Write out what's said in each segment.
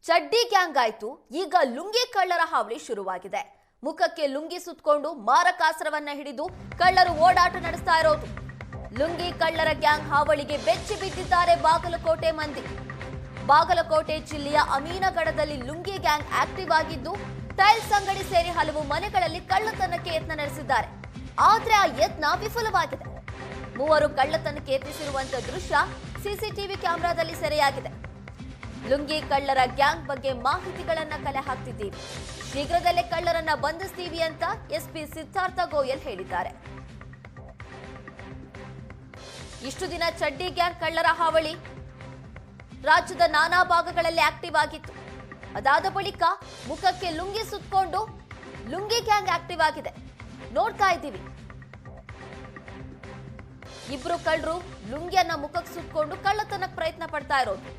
ಚಡ್ಡಿ ಗ್ಯಾಂಗ್ ಆಯ್ತು, ಈಗ ಲುಂಗಿ ಕಳ್ಳರ ಹಾವಳಿ ಶುರುವಾಗಿದೆ. ಮುಖಕ್ಕೆ ಲುಂಗಿ ಸುತ್ತಕೊಂಡು ಮಾರಕಾಸ್ತ್ರವನ್ನ ಹಿಡಿದು ಕಳ್ಳರು ಓಡಾಟ ನಡೆಸ್ತಾ ಇರೋದು. ಲುಂಗಿ ಕಳ್ಳರ ಗ್ಯಾಂಗ್ ಹಾವಳಿಗೆ ಬೆಚ್ಚಿ ಬಿದ್ದಿದ್ದಾರೆ ಬಾಗಲಕೋಟೆ ಮಂದಿ. ಬಾಗಲಕೋಟೆ ಜಿಲ್ಲೆಯ ಅಮೀನಗಡದಲ್ಲಿ ಲುಂಗಿ ಗ್ಯಾಂಗ್ ಆಕ್ಟಿವ್ ಆಗಿದ್ದು, ಟೈಲ್ಸ್ ಅಂಗಡಿ ಸೇರಿ ಹಲವು ಮನೆಗಳಲ್ಲಿ ಕಳ್ಳತನಕ್ಕೆ ಯತ್ನ ನಡೆಸಿದ್ದಾರೆ. ಆದ್ರೆ ಆ ಯತ್ನ ವಿಫಲವಾಗಿದೆ. ಮೂವರು ಕಳ್ಳತನಕ್ಕೆ ಯತ್ನಿಸಿರುವಂತಹ ದೃಶ್ಯ ಸಿಸಿಟಿವಿ ಕ್ಯಾಮೆರಾದಲ್ಲಿ ಸೆರೆಯಾಗಿದೆ. ಲುಂಗಿ ಕಳ್ಳರ ಗ್ಯಾಂಗ್ ಬಗ್ಗೆ ಮಾಹಿತಿಗಳನ್ನ ಕಲೆ ಹಾಕ್ತಿದ್ದೀವಿ. ಶೀಘ್ರದಲ್ಲೇ ಕಳ್ಳರನ್ನ ಬಂಧಿಸ್ತೀವಿ ಅಂತ ಎಸ್ಪಿ ಸಿದ್ಧಾರ್ಥ ಗೋಯಲ್ ಹೇಳಿದ್ದಾರೆ. ಇಷ್ಟು ದಿನ ಚಡ್ಡಿ ಗ್ಯಾಂಗ್ ಕಳ್ಳರ ಹಾವಳಿ ರಾಜ್ಯದ ನಾನಾ ಭಾಗಗಳಲ್ಲಿ ಆಕ್ಟಿವ್ ಆಗಿತ್ತು. ಅದಾದ ಬಳಿಕ ಮುಖಕ್ಕೆ ಲುಂಗಿ ಸುತ್ತಕೊಂಡು ಲುಂಗಿ ಗ್ಯಾಂಗ್ ಆಕ್ಟಿವ್ ಆಗಿದೆ. ನೋಡ್ತಾ ಇದ್ದೀವಿ, ಇಬ್ರು ಕಳ್ಳರು ಲುಂಗಿಯನ್ನ ಮುಖಕ್ಕೆ ಸುತ್ತಕೊಂಡು ಕಳ್ಳತನಕ್ಕೆ ಪ್ರಯತ್ನ ಪಡ್ತಾ ಇರೋದು.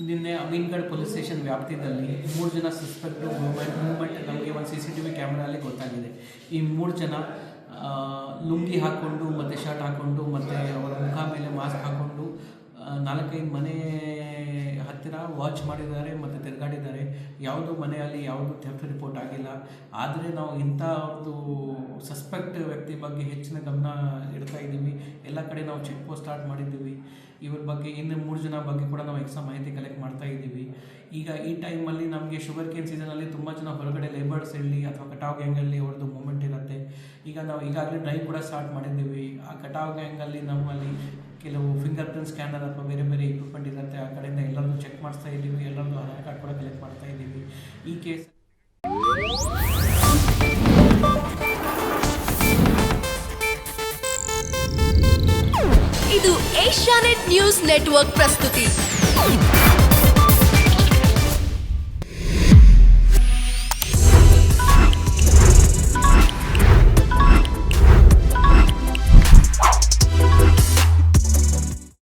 ನಿನ್ನೆ ಅಮೀನ್ಗಢ ಪೊಲೀಸ್ ಸ್ಟೇಷನ್ ವ್ಯಾಪ್ತಿಯಲ್ಲಿ 3 ಜನ ಸಸ್ಪೆಕ್ಟ್ ಮೂವ್ಮೆಂಟ್ ನಮಗೆ ಒಂದು CCTV ಕ್ಯಾಮ್ರಲ್ಲಿ ಗೊತ್ತಾಗಿದೆ. ಈ 3 ಜನ ಲುಂಗಿ ಹಾಕ್ಕೊಂಡು ಮತ್ತು ಶರ್ಟ್ ಹಾಕ್ಕೊಂಡು ಮತ್ತು ಅವರ ಮುಖ ಮೇಲೆ ಮಾಸ್ಕ್ ಹಾಕ್ಕೊಂಡು 4-5 ಮನೆ ಹತ್ತಿರ ವಾಚ್ ಮಾಡಿದ್ದಾರೆ ಮತ್ತು ತಿರುಗಾಡಿದ್ದಾರೆ. ಯಾವುದು ಮನೆಯಲ್ಲಿ ಯಾವುದು ಥೆಫ್ಟ್ ರಿಪೋರ್ಟ್ ಆಗಿಲ್ಲ. ಆದರೆ ನಾವು ಇಂಥ ಒಂದು ಸಸ್ಪೆಕ್ಟ್ ವ್ಯಕ್ತಿ ಬಗ್ಗೆ ಹೆಚ್ಚಿನ ಗಮನ ಇಡ್ತಾ ಇದ್ದೀವಿ. ಎಲ್ಲ ಕಡೆ ನಾವು ಚೆಕ್ ಪೋಸ್ಟ್ ಸ್ಟಾರ್ಟ್ ಮಾಡಿದ್ದೀವಿ. ಇವ್ರ ಬಗ್ಗೆ ಇನ್ನು 3 ಜನ ಬಗ್ಗೆ ಕೂಡ ನಾವು ಎಕ್ಸ್ಟ್ರಾ ಮಾಹಿತಿ ಕಲೆಕ್ಟ್ ಮಾಡ್ತಾ ಇದ್ದೀವಿ. ಈಗ ಈ ಟೈಮಲ್ಲಿ ನಮಗೆ ಶುಗರ್ ಕೇನ್ ಸೀಸನಲ್ಲಿ ತುಂಬ ಜನ ಹೊರಗಡೆ ಲೇಬರ್ಸ್ ಇರಲಿ ಅಥವಾ ಕಟಾವ್ ಗ್ಯಾಂಗಲ್ಲಿ ಅವ್ರದ್ದು ಮೂವ್ಮೆಂಟ್ ಇರುತ್ತೆ. ಈಗ ನಾವು ಈಗಾಗಲೇ ಡ್ರೈವ್ ಕೂಡ ಸ್ಟಾರ್ಟ್ ಮಾಡಿದ್ದೀವಿ. ಆ ಕಟಾವ್ ಗ್ಯಾಂಗಲ್ಲಿ ನಮ್ಮಲ್ಲಿ ಕೆಲವು ಫಿಂಗರ್ ಪ್ರಿಂಟ್ ಸ್ಕ್ಯಾನರ್ ಅಥವಾ ಬೇರೆ ಬೇರೆ ಇಕ್ವಿಪ್ಮೆಂಟ್ ಇರುತ್ತೆ. ಆ ಕಡೆಯಿಂದ ಎಲ್ಲರನ್ನೂ ಚೆಕ್ ಮಾಡಿಸ್ತಾ ಇದ್ದೀವಿ. ಎಲ್ಲರನ್ನೂ ಆಧಾರ್ ಕಾರ್ಡ್ ಕೂಡ ಕಲೆಕ್ಟ್ ಮಾಡ್ತಾ ಇದ್ದೀವಿ. ಈ ಕೇಸ್ ಇದು ಏಷ್ಯಾನೆಟ್ ನ್ಯೂಸ್ ನೆಟ್ವರ್ಕ್ ಪ್ರಸ್ತುತಿ.